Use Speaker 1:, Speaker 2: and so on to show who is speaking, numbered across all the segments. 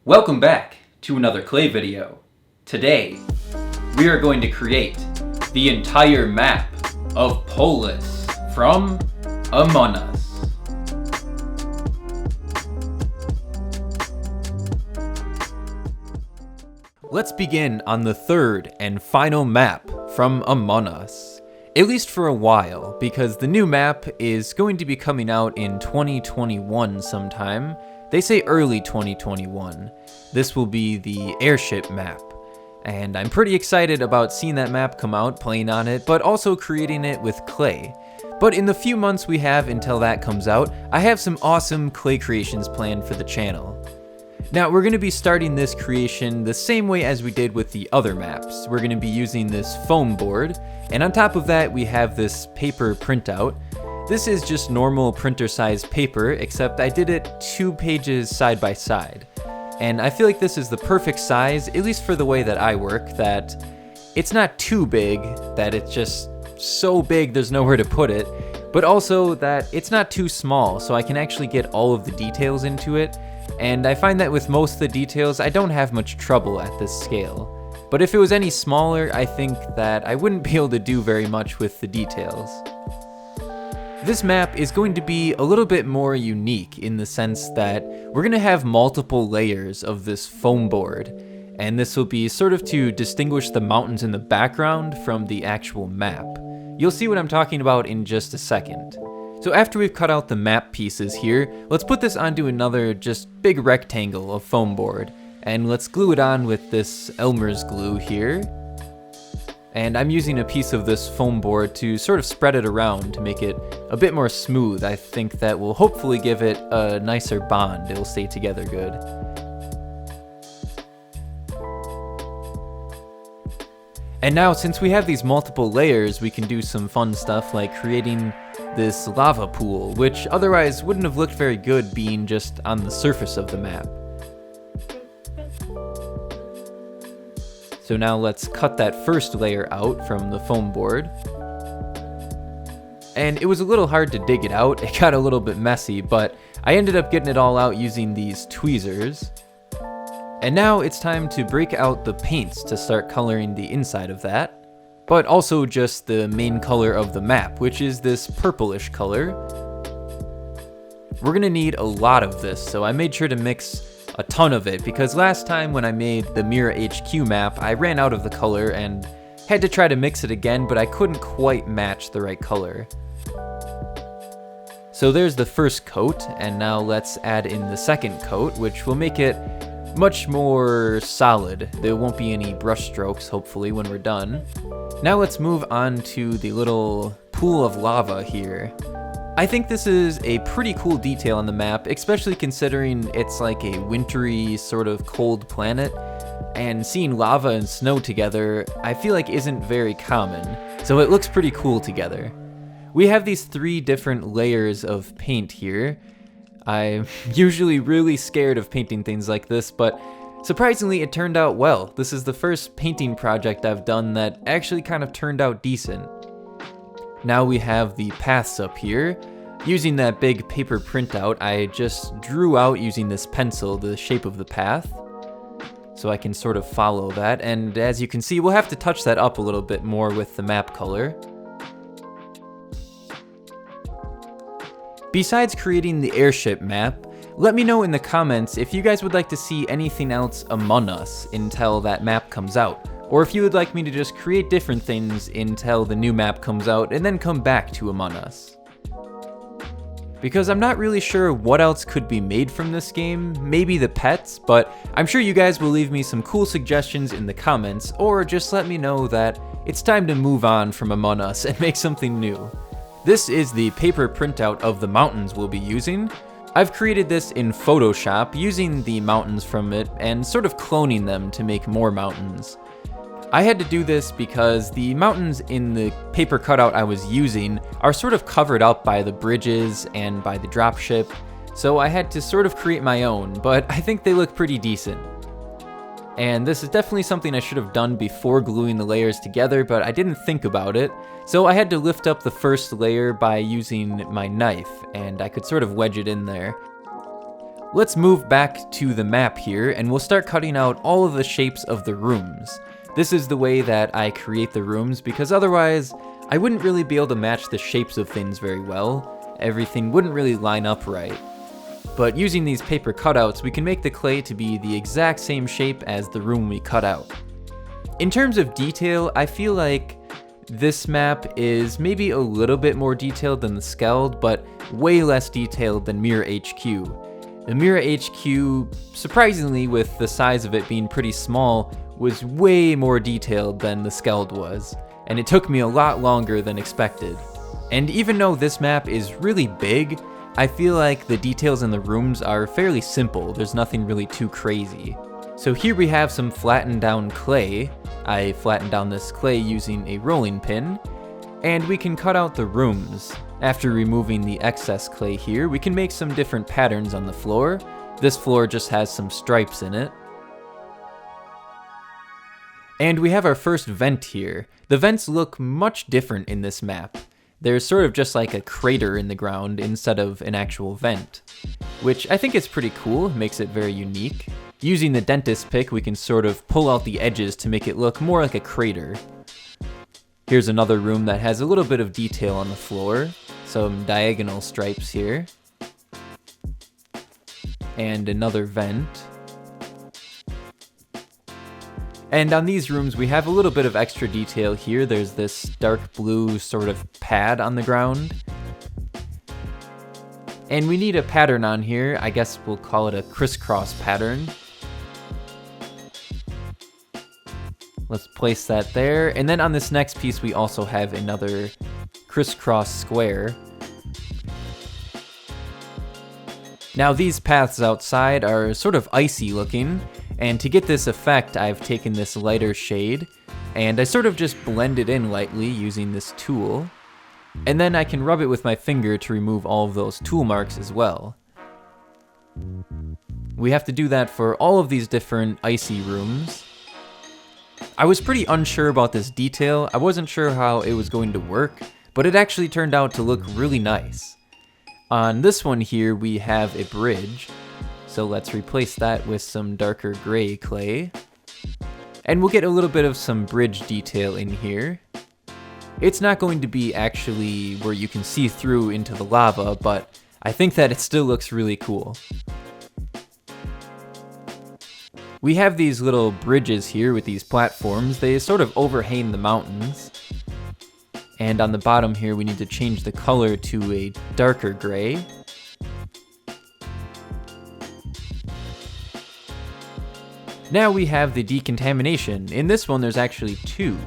Speaker 1: Welcome back to another clay video. Today, we are going to create the entire map of Polus from Among Us. Let's begin on the third and final map from Among Us. At least for a while, because the new map is going to be coming out in 2021 sometime. They say early 2021. This will be the Airship map. And I'm pretty excited about seeing that map come out, playing on it, but also creating it with clay. But in the few months we have until that comes out, I have some awesome clay creations planned for the channel. Now, we're going to be starting this creation the same way as we did with the other maps. We're going to be using this foam board, and on top of that we have this paper printout. This is just normal printer-sized paper, except I did it 2 pages side by side. And I feel like this is the perfect size, at least for the way that I work, that it's not too big, that it's just so big there's nowhere to put it, but also that it's not too small, so I can actually get all of the details into it. And I find that with most of the details, I don't have much trouble at this scale. But if it was any smaller, I think that I wouldn't be able to do very much with the details. This map is going to be a little bit more unique in the sense that we're going to have multiple layers of this foam board, and this will be sort of to distinguish the mountains in the background from the actual map. You'll see what I'm talking about in just a second. So after we've cut out the map pieces here, let's put this onto another just big rectangle of foam board, and let's glue it on with this Elmer's glue here. And I'm using a piece of this foam board to sort of spread it around to make it a bit more smooth. I think that will hopefully give it a nicer bond. It'll stay together good. And now, since we have these multiple layers, we can do some fun stuff like creating this lava pool, which otherwise wouldn't have looked very good being just on the surface of the map. So now let's cut that first layer out from the foam board. And it was a little hard to dig it out, it got a little bit messy, but I ended up getting it all out using these tweezers. And now it's time to break out the paints to start coloring the inside of that, but also just the main color of the map, which is this purplish color. We're gonna need a lot of this, so I made sure to mix a ton of it, because last time when I made the Mira HQ map, I ran out of the color and had to try to mix it again, but I couldn't quite match the right color. So there's the first coat, and now let's add in the second coat, which will make it much more solid. There won't be any brush strokes, hopefully, when we're done. Now let's move on to the little pool of lava here. I think this is a pretty cool detail on the map, especially considering it's like a wintry, sort of cold planet, and seeing lava and snow together, I feel like isn't very common, so it looks pretty cool together. We have these 3 different layers of paint here. I'm usually really scared of painting things like this, but surprisingly it turned out well. This is the first painting project I've done that actually kind of turned out decent. Now we have the paths up here. Using that big paper printout, I just drew out using this pencil the shape of the path, so I can sort of follow that, and as you can see, we'll have to touch that up a little bit more with the map color. Besides creating the Airship map, let me know in the comments if you guys would like to see anything else Among Us until that map comes out, or if you would like me to just create different things until the new map comes out and then come back to Among Us. Because I'm not really sure what else could be made from this game, maybe the pets, but I'm sure you guys will leave me some cool suggestions in the comments, or just let me know that it's time to move on from Among Us and make something new. This is the paper printout of the mountains we'll be using. I've created this in Photoshop using the mountains from it and sort of cloning them to make more mountains. I had to do this because the mountains in the paper cutout I was using are sort of covered up by the bridges and by the dropship, so I had to sort of create my own, but I think they look pretty decent. And this is definitely something I should have done before gluing the layers together, but I didn't think about it, so I had to lift up the first layer by using my knife, and I could sort of wedge it in there. Let's move back to the map here, and we'll start cutting out all of the shapes of the rooms. This is the way that I create the rooms, because otherwise I wouldn't really be able to match the shapes of things very well. Everything wouldn't really line up right. But using these paper cutouts, we can make the clay to be the exact same shape as the room we cut out. In terms of detail, I feel like this map is maybe a little bit more detailed than the Skeld, but way less detailed than Mirror HQ. The Mirror HQ, surprisingly with the size of it being pretty small, was way more detailed than the Skeld was, and it took me a lot longer than expected. And even though this map is really big, I feel like the details in the rooms are fairly simple. There's nothing really too crazy. So here we have some flattened down clay. I flattened down this clay using a rolling pin, and we can cut out the rooms. After removing the excess clay here, we can make some different patterns on the floor. This floor just has some stripes in it. And we have our first vent here. The vents look much different in this map. There's sort of just like a crater in the ground instead of an actual vent, which I think is pretty cool, makes it very unique. Using the dentist pick, we can sort of pull out the edges to make it look more like a crater. Here's another room that has a little bit of detail on the floor, some diagonal stripes here. And another vent. And on these rooms, we have a little bit of extra detail here. There's this dark blue sort of pad on the ground. And we need a pattern on here. I guess we'll call it a crisscross pattern. Let's place that there. And then on this next piece, we also have another crisscross square. Now these paths outside are sort of icy looking. And to get this effect, I've taken this lighter shade, and I sort of just blend it in lightly using this tool. And then I can rub it with my finger to remove all of those tool marks as well. We have to do that for all of these different icy rooms. I was pretty unsure about this detail. I wasn't sure how it was going to work, but it actually turned out to look really nice. On this one here, we have a bridge. So let's replace that with some darker gray clay. And we'll get a little bit of some bridge detail in here. It's not going to be actually where you can see through into the lava, but I think that it still looks really cool. We have these little bridges here with these platforms. They sort of overhang the mountains. And on the bottom here, we need to change the color to a darker gray. Now we have the decontamination. In this one, there's actually two,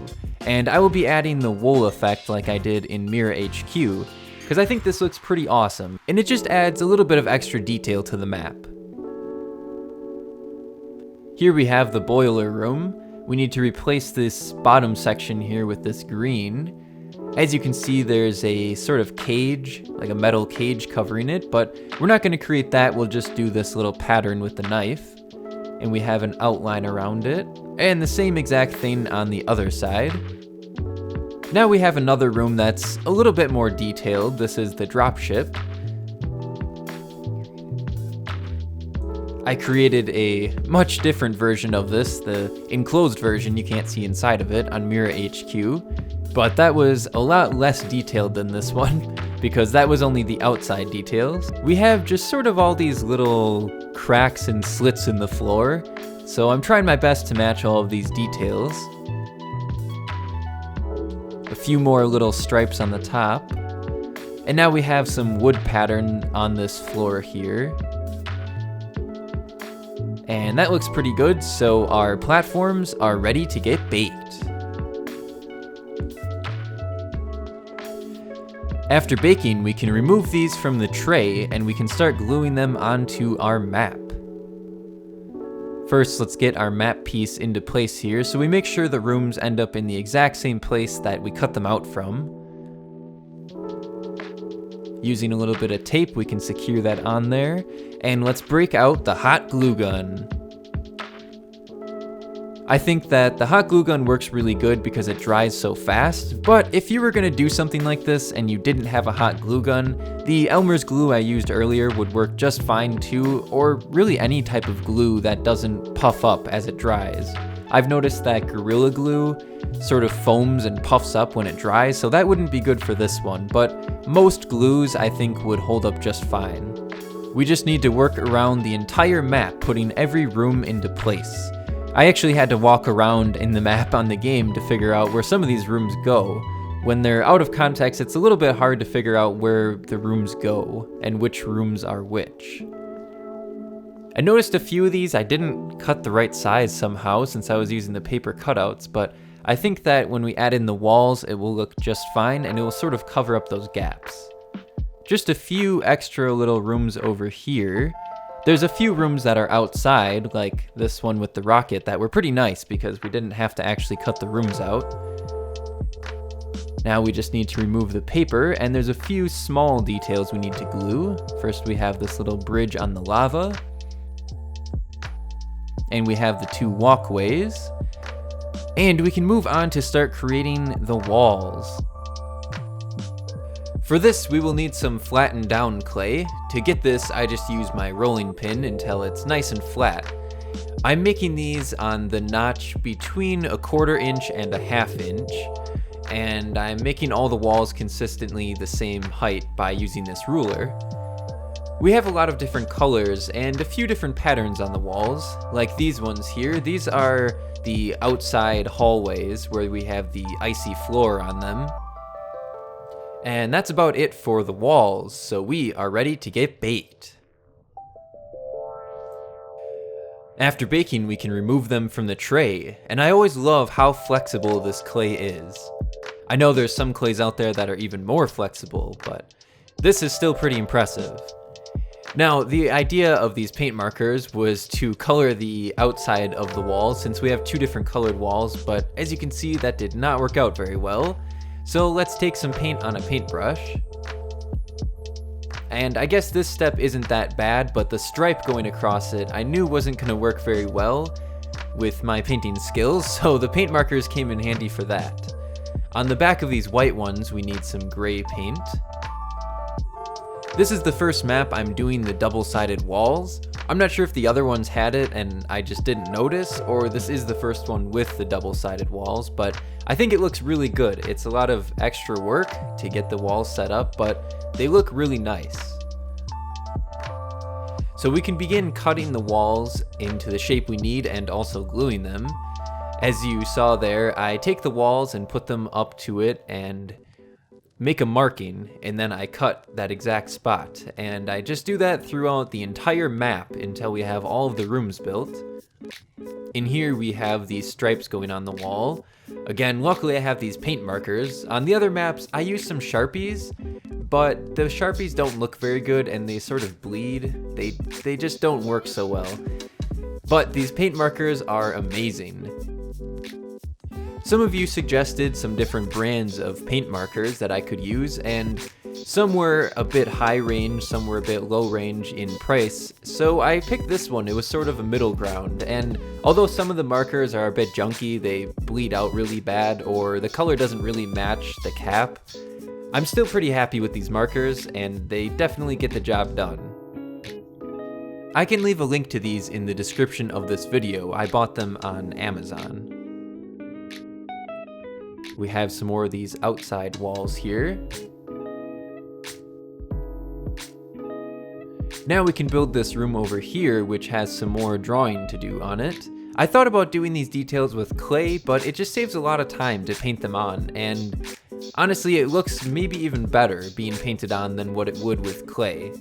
Speaker 1: and I will be adding the wool effect like I did in Mirror HQ, because I think this looks pretty awesome, and it just adds a little bit of extra detail to the map. Here we have the boiler room. We need to replace this bottom section here with this green. As you can see, there's a sort of cage, like a metal cage covering it, but we're not going to create that. We'll just do this little pattern with the knife. And we have an outline around it, and the same exact thing on the other side. Now we have another room that's a little bit more detailed. This is the dropship. I created a much different version of this, the enclosed version, you can't see inside of it, on Mirror HQ, but that was a lot less detailed than this one, because that was only the outside details. We have just sort of all these little cracks and slits in the floor, so I'm trying my best to match all of these details. A few more little stripes on the top. And now we have some wood pattern on this floor here. And that looks pretty good, so our platforms are ready to get baked. After baking, we can remove these from the tray and we can start gluing them onto our map. First, let's get our map piece into place here so we make sure the rooms end up in the exact same place that we cut them out from. Using a little bit of tape, we can secure that on there, and let's break out the hot glue gun. I think that the hot glue gun works really good because it dries so fast, but if you were going to do something like this and you didn't have a hot glue gun, the Elmer's glue I used earlier would work just fine too, or really any type of glue that doesn't puff up as it dries. I've noticed that Gorilla Glue sort of foams and puffs up when it dries, so that wouldn't be good for this one, but most glues I think would hold up just fine. We just need to work around the entire map, putting every room into place. I actually had to walk around in the map on the game to figure out where some of these rooms go. When they're out of context, it's a little bit hard to figure out where the rooms go and which rooms are which. I noticed a few of these I didn't cut the right size somehow since I was using the paper cutouts, but I think that when we add in the walls, it will look just fine and it will sort of cover up those gaps. Just a few extra little rooms over here. There's a few rooms that are outside, like this one with the rocket, that were pretty nice because we didn't have to actually cut the rooms out. Now we just need to remove the paper, and there's a few small details we need to glue. First we have this little bridge on the lava. And we have the two walkways. And we can move on to start creating the walls. For this, we will need some flattened down clay. To get this, I just use my rolling pin until it's nice and flat. I'm making these on the notch between 1/4 inch and 1/2 inch, and I'm making all the walls consistently the same height by using this ruler. We have a lot of different colors and a few different patterns on the walls, like these ones here. These are the outside hallways where we have the icy floor on them. And that's about it for the walls, so we are ready to get baked. After baking, we can remove them from the tray, and I always love how flexible this clay is. I know there's some clays out there that are even more flexible, but this is still pretty impressive. Now, the idea of these paint markers was to color the outside of the walls since we have two different colored walls, but as you can see, that did not work out very well. So let's take some paint on a paintbrush. And I guess this step isn't that bad, but the stripe going across it I knew wasn't going to work very well with my painting skills, so the paint markers came in handy for that. On the back of these white ones, we need some gray paint. This is the first map I'm doing the double-sided walls. I'm not sure if the other ones had it and I just didn't notice, or this is the first one with the double-sided walls, but I think it looks really good. It's a lot of extra work to get the walls set up, but they look really nice. So we can begin cutting the walls into the shape we need and also gluing them. As you saw there, I take the walls and put them up to it and make a marking, and then I cut that exact spot. And I just do that throughout the entire map until we have all of the rooms built. In here we have these stripes going on the wall. Again, luckily I have these paint markers. On the other maps, I use some Sharpies, but the Sharpies don't look very good and they sort of bleed. They just don't work so well. But these paint markers are amazing. Some of you suggested some different brands of paint markers that I could use, and some were a bit high range, some were a bit low range in price, so I picked this one. It was sort of a middle ground, and although some of the markers are a bit junky, they bleed out really bad, or the color doesn't really match the cap, I'm still pretty happy with these markers, and they definitely get the job done. I can leave a link to these in the description of this video. I bought them on Amazon. We have some more of these outside walls here. Now we can build this room over here, which has some more drawing to do on it. I thought about doing these details with clay, but it just saves a lot of time to paint them on, and honestly it looks maybe even better being painted on than what it would with clay.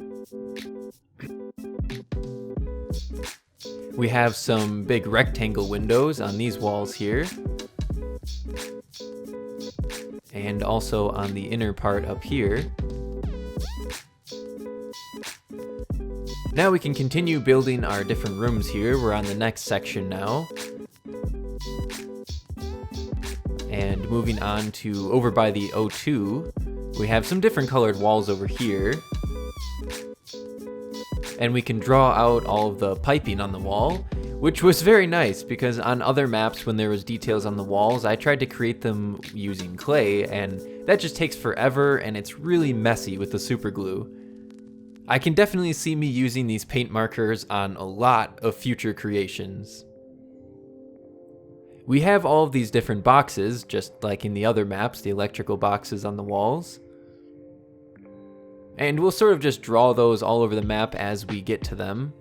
Speaker 1: We have some big rectangle windows on these walls here. And also on the inner part up here. Now we can continue building our different rooms here. We're on the next section now. And moving on to over by the O2, we have some different colored walls over here. And we can draw out all of the piping on the wall. which was very nice because on other maps when there was details on the walls, I tried to create them using clay, and that just takes forever and it's really messy with the super glue. I can definitely see me using these paint markers on a lot of future creations. We have all of these different boxes, just like in the other maps, the electrical boxes on the walls. And we'll sort of just draw those all over the map as we get to them.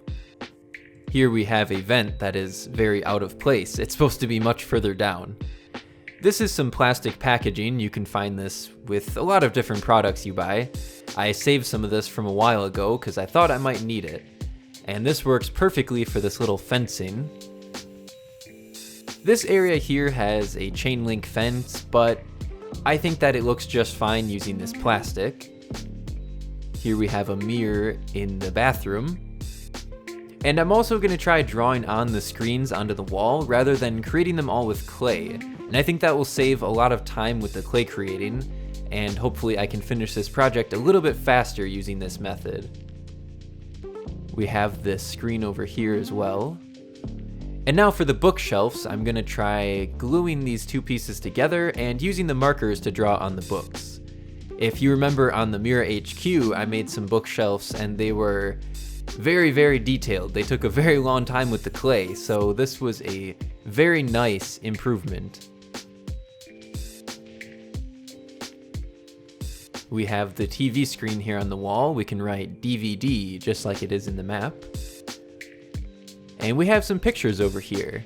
Speaker 1: Here we have a vent that is very out of place. It's supposed to be much further down. This is some plastic packaging. You can find this with a lot of different products you buy. I saved some of this from a while ago because I thought I might need it. And this works perfectly for this little fencing. This area here has a chain link fence, but I think that it looks just fine using this plastic. Here we have a mirror in the bathroom. And I'm also going to try drawing on the screens onto the wall rather than creating them all with clay. And I think that will save a lot of time with the clay creating, and hopefully I can finish this project a little bit faster using this method. We have this screen over here as well. And now for the bookshelves, I'm going to try gluing these two pieces together and using the markers to draw on the books. If you remember on the Mirror HQ, I made some bookshelves and they were very, very detailed. They took a very long time with the clay, so this was a very nice improvement. We have the TV screen here on the wall. We can write DVD just like it is in the map. And we have some pictures over here.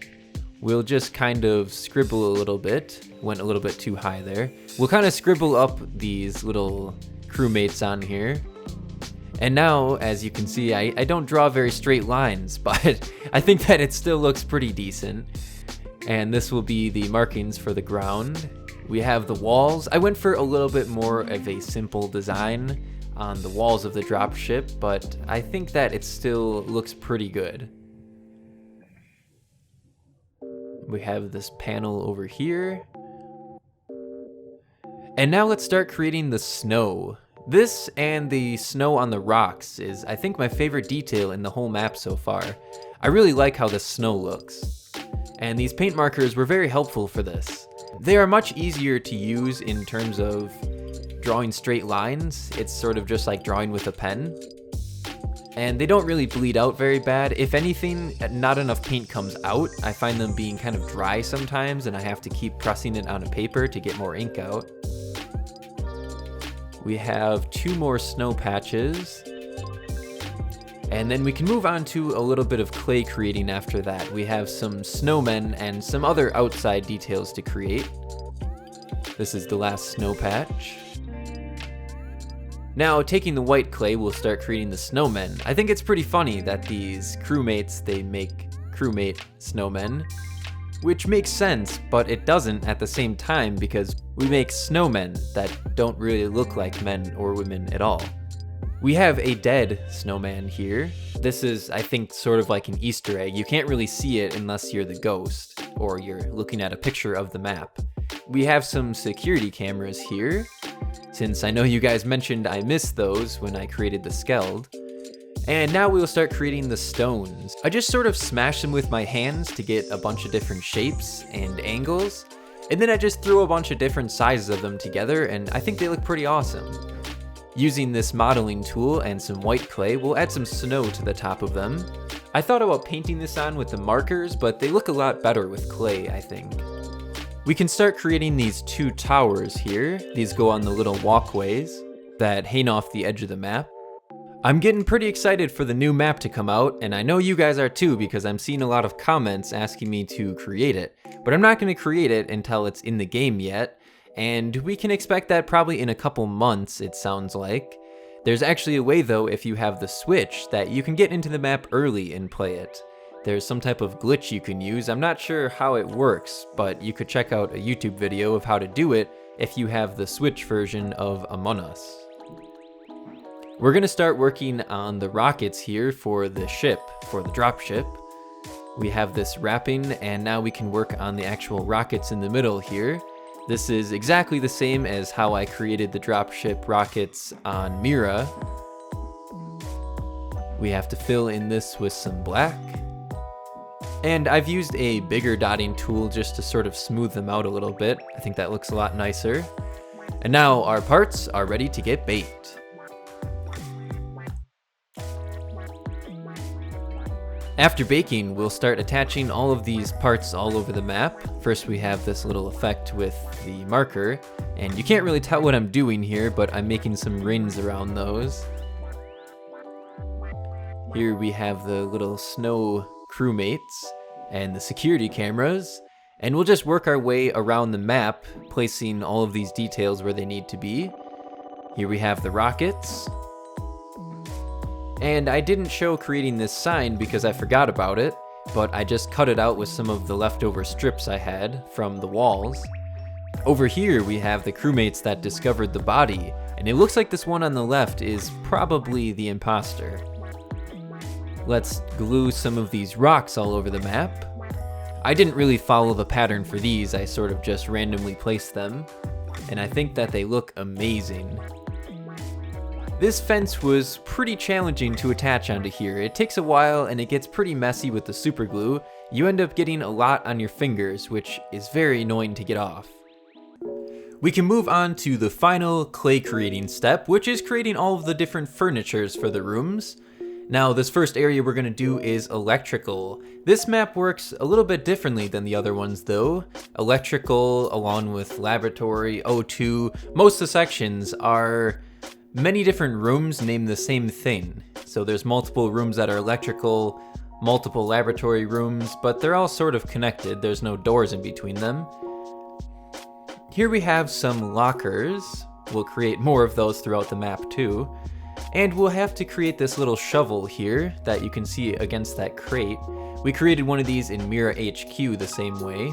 Speaker 1: We'll just kind of scribble a little bit. Went a little bit too high there. We'll kind of scribble up these little crewmates on here. And now, as you can see, I don't draw very straight lines, but I think that it still looks pretty decent. And this will be the markings for the ground. We have the walls. I went for a little bit more of a simple design on the walls of the dropship, but I think that it still looks pretty good. We have this panel over here. And now let's start creating the snow. This and the snow on the rocks is, I think, my favorite detail in the whole map so far. I really like how the snow looks. And these paint markers were very helpful for this. They are much easier to use in terms of drawing straight lines. It's sort of just like drawing with a pen. And they don't really bleed out very bad. If anything, not enough paint comes out. I find them being kind of dry sometimes, and I have to keep pressing it on a paper to get more ink out. We have 2 more snow patches. And then we can move on to a little bit of clay creating after that. We have some snowmen and some other outside details to create. This is the last snow patch. Now, taking the white clay, we'll start creating the snowmen. I think it's pretty funny that these crewmates, they make crewmate snowmen, which makes sense, but it doesn't at the same time because we make snowmen that don't really look like men or women at all. We have a dead snowman here. This is, I think, sort of like an Easter egg. You can't really see it unless you're the ghost or you're looking at a picture of the map. We have some security cameras here, since I know you guys mentioned I missed those when I created the skeld. And now we'll start creating the stones. I just sort of smash them with my hands to get a bunch of different shapes and angles, and then I just threw a bunch of different sizes of them together, and I think they look pretty awesome. Using this modeling tool and some white clay, we'll add some snow to the top of them. I thought about painting this on with the markers, but they look a lot better with clay, I think. We can start creating these 2 towers here. These go on the little walkways that hang off the edge of the map. I'm getting pretty excited for the new map to come out, and I know you guys are too because I'm seeing a lot of comments asking me to create it. But I'm not going to create it until it's in the game yet, and we can expect that probably in a couple months, it sounds like. There's actually a way though, if you have the Switch, that you can get into the map early and play it. There's some type of glitch you can use. I'm not sure how it works, but you could check out a YouTube video of how to do it if you have the Switch version of Among Us. We're gonna start working on the rockets here for the ship, for the dropship. We have this wrapping, and now we can work on the actual rockets in the middle here. This is exactly the same as how I created the dropship rockets on Mira. We have to fill in this with some black. And I've used a bigger dotting tool just to sort of smooth them out a little bit. I think that looks a lot nicer. And now our parts are ready to get baked. After baking, we'll start attaching all of these parts all over the map. First we have this little effect with the marker, and you can't really tell what I'm doing here, but I'm making some rings around those. Here we have the little snow crewmates and the security cameras, and we'll just work our way around the map, placing all of these details where they need to be. Here we have the rockets. And I didn't show creating this sign because I forgot about it, but I just cut it out with some of the leftover strips I had from the walls. Over here we have the crewmates that discovered the body, and it looks like this one on the left is probably the imposter. Let's glue some of these rocks all over the map. I didn't really follow the pattern for these, I sort of just randomly placed them, and I think that they look amazing. This fence was pretty challenging to attach onto here. It takes a while and it gets pretty messy with the super glue. You end up getting a lot on your fingers, which is very annoying to get off. We can move on to the final clay creating step, which is creating all of the different furnitures for the rooms. Now, this first area we're going to do is electrical. This map works a little bit differently than the other ones though. Electrical, along with laboratory, O2, most of the sections are many different rooms named the same thing. So there's multiple rooms that are electrical, multiple laboratory rooms, but they're all sort of connected. There's no doors in between them. Here we have some lockers. We'll create more of those throughout the map too. And we'll have to create this little shovel here that you can see against that crate. We created one of these in Mira HQ the same way.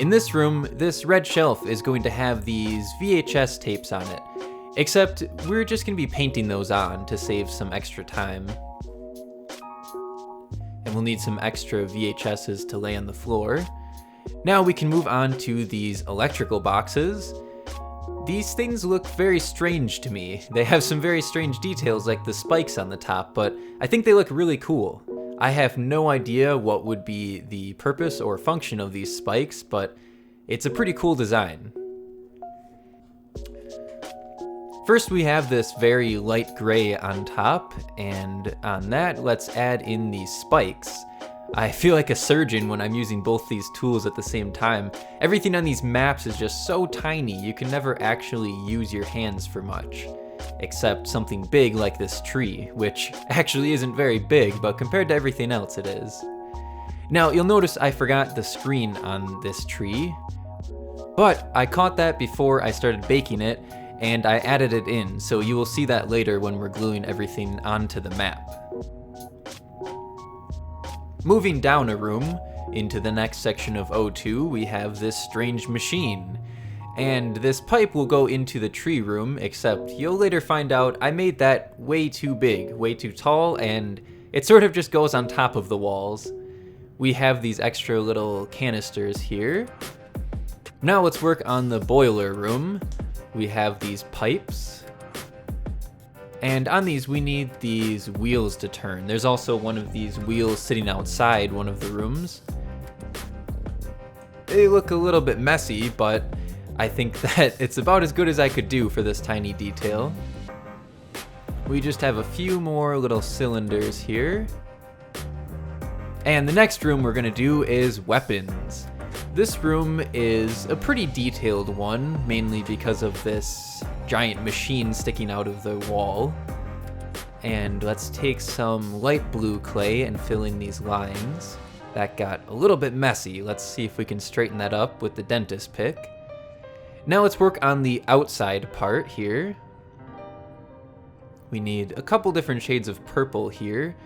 Speaker 1: In this room, this red shelf is going to have these VHS tapes on it. Except we're just going to be painting those on to save some extra time. And we'll need some extra VHSs to lay on the floor. Now we can move on to these electrical boxes. These things look very strange to me. They have some very strange details like the spikes on the top, but I think they look really cool. I have no idea what would be the purpose or function of these spikes, but it's a pretty cool design. First we have this very light gray on top, and on that let's add in these spikes. I feel like a surgeon when I'm using both these tools at the same time. Everything on these maps is just so tiny, you can never actually use your hands for much. Except something big like this tree, which actually isn't very big, but compared to everything else it is. Now you'll notice I forgot the screen on this tree, but I caught that before I started baking it, and I added it in, so you will see that later when we're gluing everything onto the map. Moving down a room, into the next section of O2, we have this strange machine. And this pipe will go into the tree room, except you'll later find out I made that way too big, way too tall, and it sort of just goes on top of the walls. We have these extra little canisters here. Now let's work on the boiler room. We have these pipes, and on these we need these wheels to turn. There's also one of these wheels sitting outside one of the rooms. They look a little bit messy, but I think that it's about as good as I could do for this tiny detail. We just have a few more little cylinders here. And the next room we're gonna do is weapons. This room is a pretty detailed one, mainly because of this giant machine sticking out of the wall. And let's take some light blue clay and fill in these lines. That got a little bit messy. Let's see if we can straighten that up with the dentist pick. Now let's work on the outside part here. We need a couple different shades of purple here.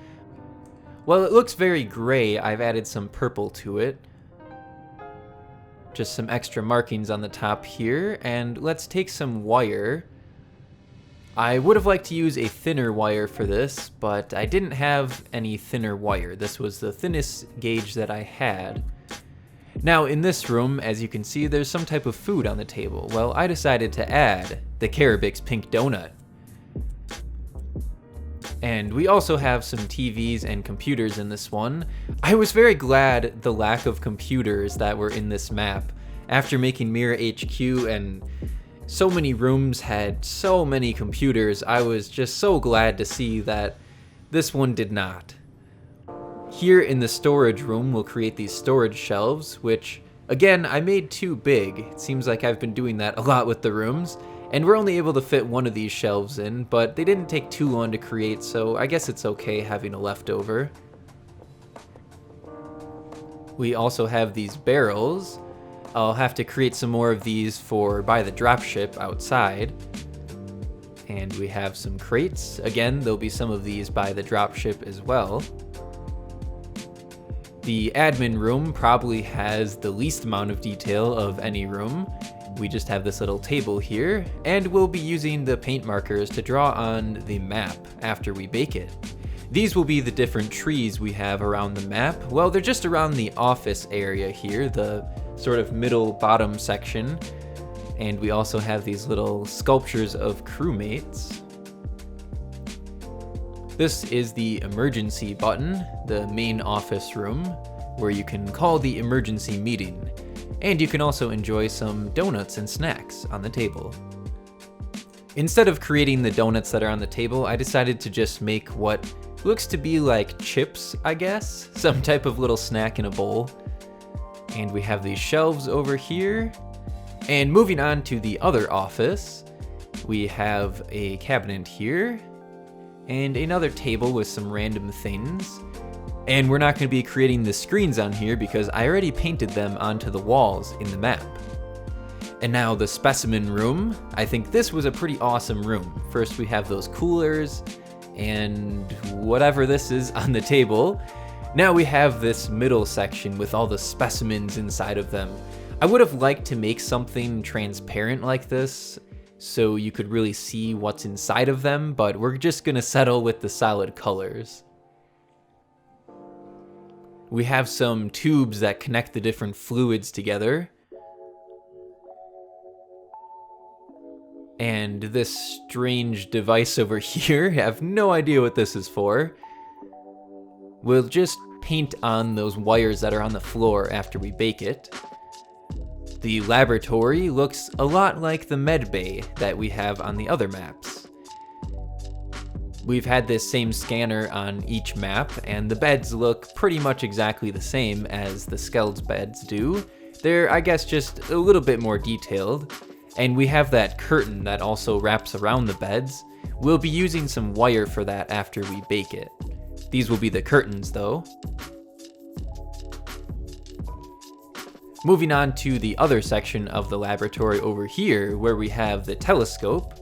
Speaker 1: Well, it looks very gray. I've added some purple to it. Just some extra markings on the top here, and let's take some wire. I would have liked to use a thinner wire for this, but I didn't have any thinner wire. This was the thinnest gauge that I had. Now in this room, as you can see, there's some type of food on the table. Well, I decided to add the Kerobyx pink donut. And we also have some TVs and computers in this one. I was very glad the lack of computers that were in this map. After making Mirror HQ and so many rooms had so many computers, I was just so glad to see that this one did not. Here in the storage room, we'll create these storage shelves, which, again, I made too big. It seems like I've been doing that a lot with the rooms. And we're only able to fit one of these shelves in, but they didn't take too long to create, so I guess it's okay having a leftover. We also have these barrels. I'll have to create some more of these for by the dropship outside. And we have some crates. Again, there'll be some of these by the dropship as well. The admin room probably has the least amount of detail of any room. We just have this little table here, and we'll be using the paint markers to draw on the map after we bake it. These will be the different trees we have around the map. Well, they're just around the office area here, the sort of middle bottom section. And we also have these little sculptures of crewmates. This is the emergency button, the main office room, where you can call the emergency meeting. And you can also enjoy some donuts and snacks on the table. Instead of creating the donuts that are on the table, I decided to just make what looks to be like chips, I guess? Some type of little snack in a bowl. And we have these shelves over here. And moving on to the other office, we have a cabinet here. And another table with some random things. And we're not going to be creating the screens on here because I already painted them onto the walls in the map. And now the specimen room. I think this was a pretty awesome room. First we have those coolers and whatever this is on the table. Now we have this middle section with all the specimens inside of them. I would have liked to make something transparent like this so you could really see what's inside of them, but we're just going to settle with the solid colors. We have some tubes that connect the different fluids together. And this strange device over here, I have no idea what this is for. We'll just paint on those wires that are on the floor after we bake it. The laboratory looks a lot like the med bay that we have on the other maps. We've had this same scanner on each map, and the beds look pretty much exactly the same as the Skeld's beds do. They're, I guess, just a little bit more detailed. And we have that curtain that also wraps around the beds. We'll be using some wire for that after we bake it. These will be the curtains, though. Moving on to the other section of the laboratory over here, where we have the telescope.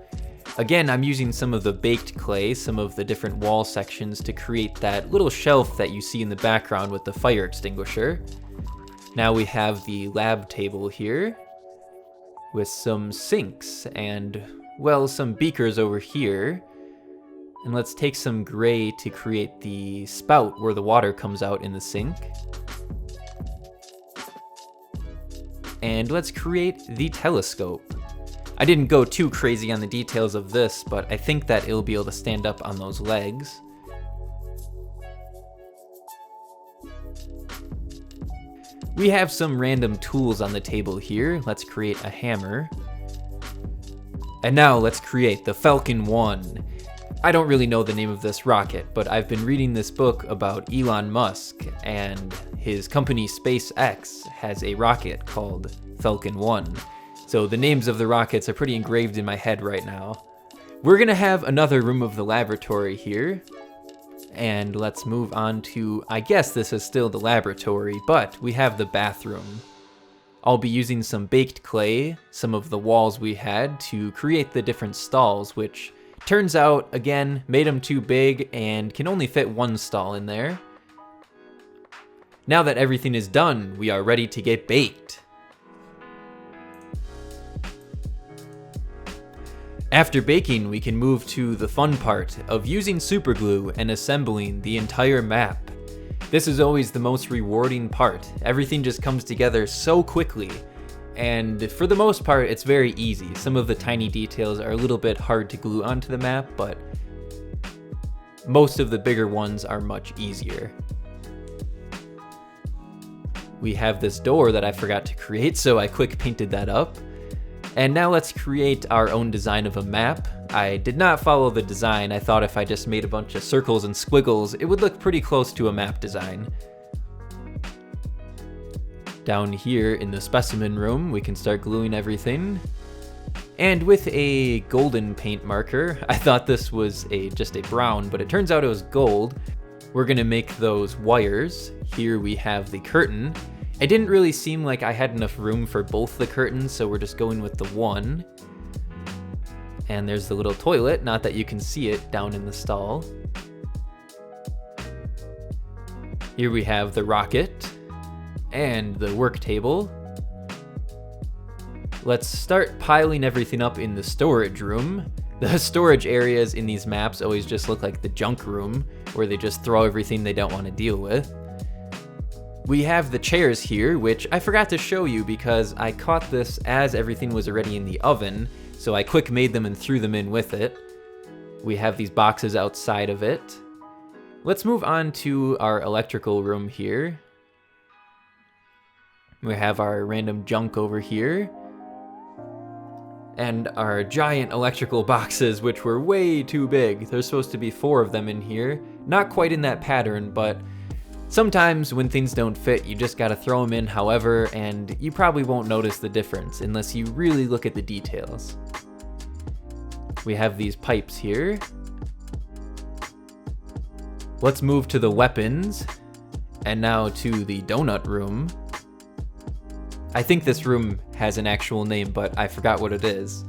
Speaker 1: Again, I'm using some of the baked clay, some of the different wall sections to create that little shelf that you see in the background with the fire extinguisher. Now we have the lab table here with some sinks and, well, some beakers over here. And let's take some gray to create the spout where the water comes out in the sink. And let's create the telescope. I didn't go too crazy on the details of this, but I think that it'll be able to stand up on those legs. We have some random tools on the table here. Let's create a hammer. And now let's create the Falcon 1. I don't really know the name of this rocket, but I've been reading this book about Elon Musk, and his company SpaceX has a rocket called Falcon 1. So the names of the rockets are pretty engraved in my head right now. We're gonna have another room of the laboratory here. And let's move on to, I guess this is still the laboratory, but we have the bathroom. I'll be using some baked clay, some of the walls we had, to create the different stalls, which turns out, again, made them too big and can only fit one stall in there. Now that everything is done, we are ready to get baked. After baking, we can move to the fun part of using superglue and assembling the entire map. This is always the most rewarding part. Everything just comes together so quickly, and for the most part, it's very easy. Some of the tiny details are a little bit hard to glue onto the map, but most of the bigger ones are much easier. We have this door that I forgot to create, so I quick painted that up. And now let's create our own design of a map. I did not follow the design. I thought if I just made a bunch of circles and squiggles, it would look pretty close to a map design. Down here in the specimen room, we can start gluing everything. And with a golden paint marker, I thought this was just a brown, but it turns out it was gold. We're gonna make those wires. Here we have the curtain. It didn't really seem like I had enough room for both the curtains, so we're just going with the one. And there's the little toilet, not that you can see it down in the stall. Here we have the rocket and the work table. Let's start piling everything up in the storage room. The storage areas in these maps always just look like the junk room, where they just throw everything they don't want to deal with. We have the chairs here, which I forgot to show you because I caught this as everything was already in the oven, so I quick made them and threw them in with it. We have these boxes outside of it. Let's move on to our electrical room here. We have our random junk over here. And our giant electrical boxes, which were way too big. There's supposed to be 4 of them in here. Not quite in that pattern, but sometimes when things don't fit, you just gotta throw them in however, and you probably won't notice the difference unless you really look at the details. We have these pipes here. Let's move to the weapons, and now to the donut room. I think this room has an actual name, but I forgot what it is.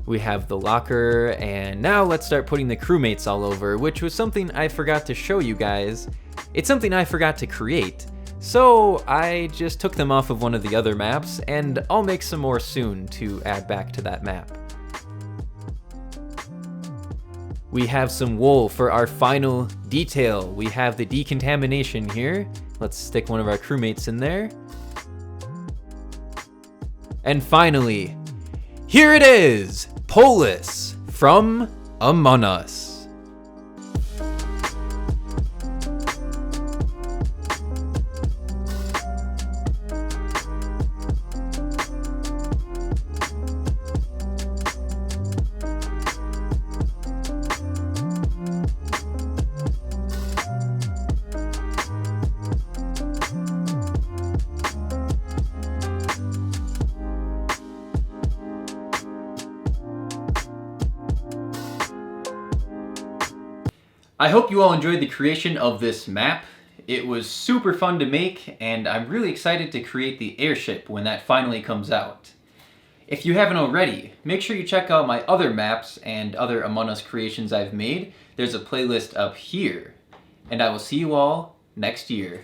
Speaker 1: We have the locker, and now let's start putting the crewmates all over, which was something I forgot to show you guys. It's something I forgot to create, so I just took them off of one of the other maps, and I'll make some more soon to add back to that map. We have some wool for our final detail. We have the decontamination here. Let's stick one of our crewmates in there. And finally, here it is! Polus from Among Us. I hope you all enjoyed the creation of this map. It was super fun to make, and I'm really excited to create the airship when that finally comes out. If you haven't already, make sure you check out my other maps and other Among Us creations I've made. There's a playlist up here. And I will see you all next year.